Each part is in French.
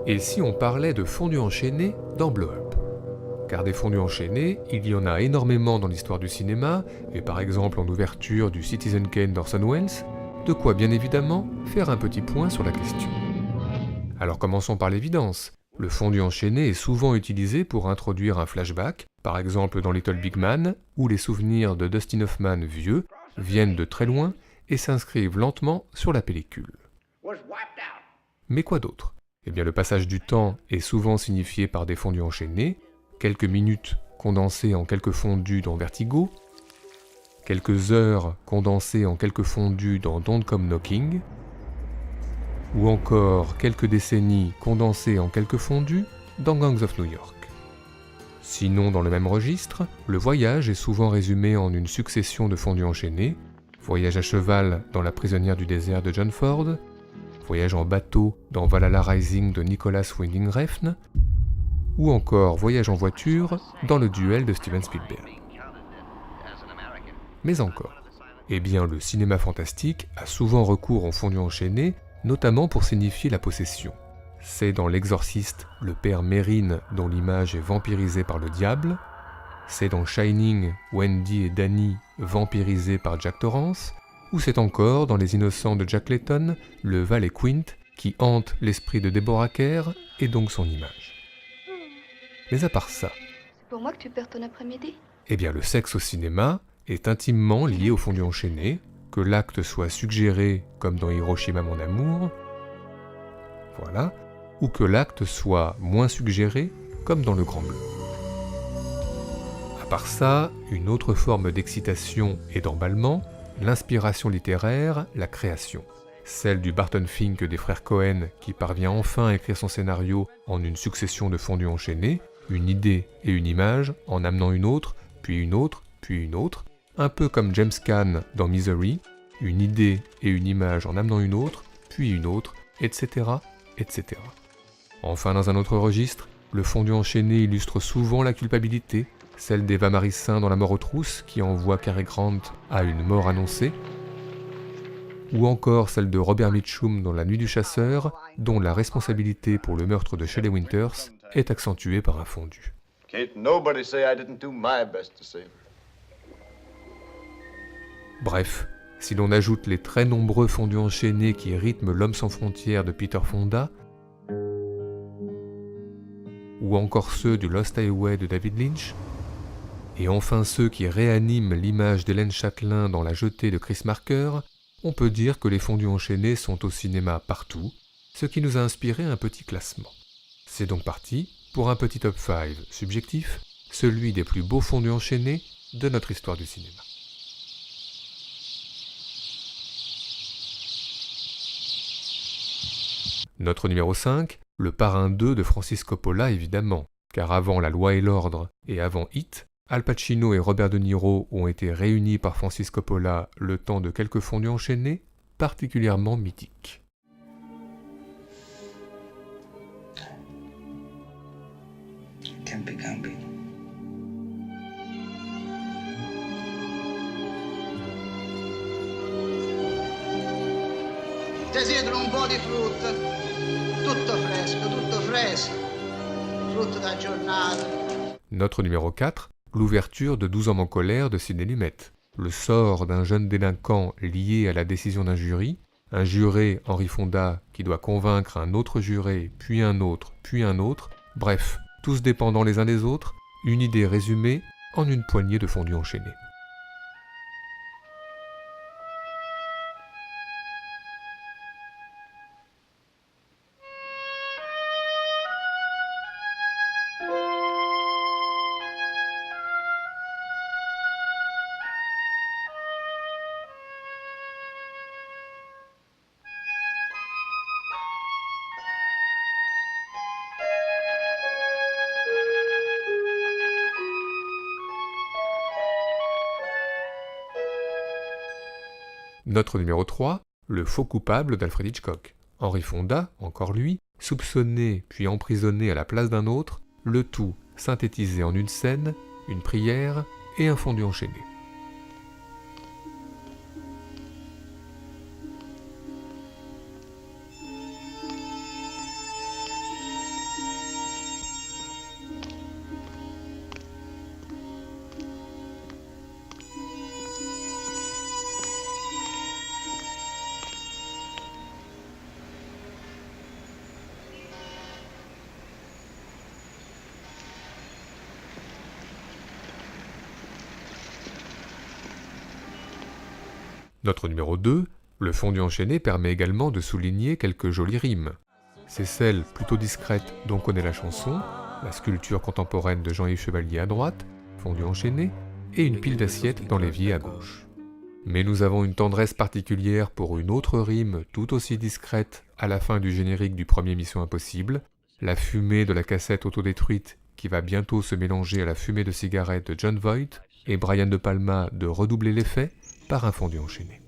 Et si on parlait de fondus enchaînés dans Blow Up? Car des fondus enchaînés, il y en a énormément dans l'histoire du cinéma, et par exemple en ouverture du Citizen Kane d'Orson Welles, de quoi bien évidemment faire un petit point sur la question. Alors commençons par l'évidence. Le fondu enchaîné est souvent utilisé pour introduire un flashback, par exemple dans Little Big Man, où les souvenirs de Dustin Hoffman vieux viennent de très loin et s'inscrivent lentement sur la pellicule. Mais quoi d'autre? Eh bien le passage du temps est souvent signifié par des fondus enchaînés, quelques minutes condensées en quelques fondus dans Vertigo, quelques heures condensées en quelques fondus dans Don't Come Knocking, ou encore quelques décennies condensées en quelques fondus dans Gangs of New York. Sinon, dans le même registre, le voyage est souvent résumé en une succession de fondus enchaînés, voyage à cheval dans La prisonnière du désert de John Ford, voyage en bateau dans Valhalla Rising de Nicolas Winding Refn, ou encore voyage en voiture dans Le duel de Steven Spielberg. Mais encore, eh bien le cinéma fantastique a souvent recours aux fondus enchaînés, notamment pour signifier la possession. C'est dans L'Exorciste le père Mérine dont l'image est vampirisée par le diable, c'est dans Shining Wendy et Danny vampirisés par Jack Torrance, ou c'est encore dans Les Innocents de Jack Layton le valet Quint qui hante l'esprit de Deborah Kerr et donc son image. Mais à part ça, C'est pour moi que tu perds ton après-midi? eh bien le sexe au cinéma est intimement lié au fondu enchaîné, que l'acte soit suggéré comme dans Hiroshima mon amour, voilà, ou que l'acte soit moins suggéré comme dans Le Grand Bleu. À part ça, une autre forme d'excitation et d'emballement, l'inspiration littéraire, la création. Celle du Barton Fink des frères Cohen qui parvient enfin à écrire son scénario en une succession de fondus enchaînés, une idée et une image en amenant une autre, puis une autre, puis une autre, un peu comme James Caan dans Misery, une idée et une image en amenant une autre, puis une autre, etc., etc. Enfin, dans un autre registre, le fondu enchaîné illustre souvent la culpabilité, celle d'Eva Marissin dans La mort aux trousses qui envoie Cary Grant à une mort annoncée, ou encore celle de Robert Mitchum dans La nuit du chasseur, dont la responsabilité pour le meurtre de Shelley Winters est accentuée par un fondu. Bref, si l'on ajoute les très nombreux fondus enchaînés qui rythment L'Homme sans frontières de Peter Fonda, ou encore ceux du Lost Highway de David Lynch, et enfin ceux qui réaniment l'image d'Hélène Chatelain dans La jetée de Chris Marker, on peut dire que les fondus enchaînés sont au cinéma partout, ce qui nous a inspiré un petit classement. C'est donc parti pour un petit top 5 subjectif, celui des plus beaux fondus enchaînés de notre histoire du cinéma. Notre numéro 5, le Parrain 2 de Francis Coppola évidemment, car avant La Loi et l'Ordre et avant Hit, Al Pacino et Robert De Niro ont été réunis par Francis Coppola le temps de quelques fondus enchaînés particulièrement mythiques. Campi campi. Desidero un po' di frutta, tutto fresco, frutto da giornata. Notre numéro 4, l'ouverture de 12 hommes en colère de Sidney Lumet. Le sort d'un jeune délinquant lié à la décision d'un jury, un juré, Henri Fonda, qui doit convaincre un autre juré, puis un autre, bref, tous dépendant les uns des autres, une idée résumée en une poignée de fondus enchaînés. Notre numéro 3, le faux coupable d'Alfred Hitchcock. Henri Fonda, encore lui, soupçonné puis emprisonné à la place d'un autre, le tout synthétisé en une scène, une prière et un fondu enchaîné. Notre numéro 2, le fondu enchaîné permet également de souligner quelques jolies rimes. C'est celle plutôt discrète dont connaît la chanson, la sculpture contemporaine de Jean-Yves Chevalier à droite, fondu enchaîné, et une pile d'assiettes dans l'évier à gauche. Mais nous avons une tendresse particulière pour une autre rime tout aussi discrète à la fin du générique du premier Mission Impossible, la fumée de la cassette autodétruite qui va bientôt se mélanger à la fumée de cigarette de John Voight et Brian De Palma de redoubler l'effet par un fondu enchaîné.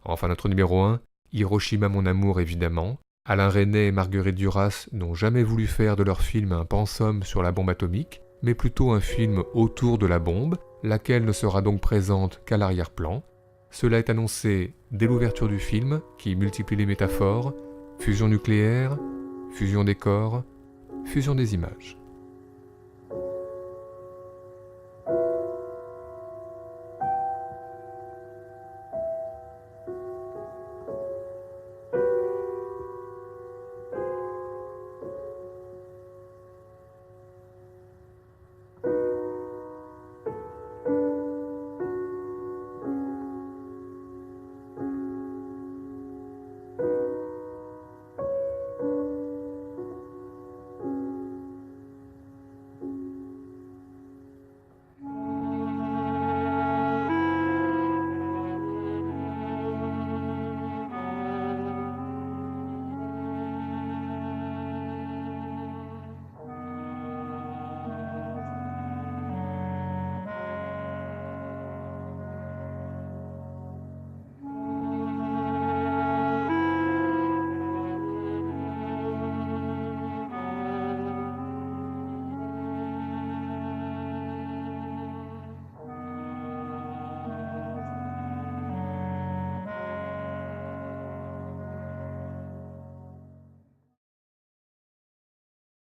Enfin notre numéro 1, Hiroshima mon amour évidemment. Alain Resnais et Marguerite Duras n'ont jamais voulu faire de leur film un pensum sur la bombe atomique, mais plutôt un film autour de la bombe, laquelle ne sera donc présente qu'à l'arrière-plan. Cela est annoncé dès l'ouverture du film, qui multiplie les métaphores, fusion nucléaire, fusion des corps, fusion des images.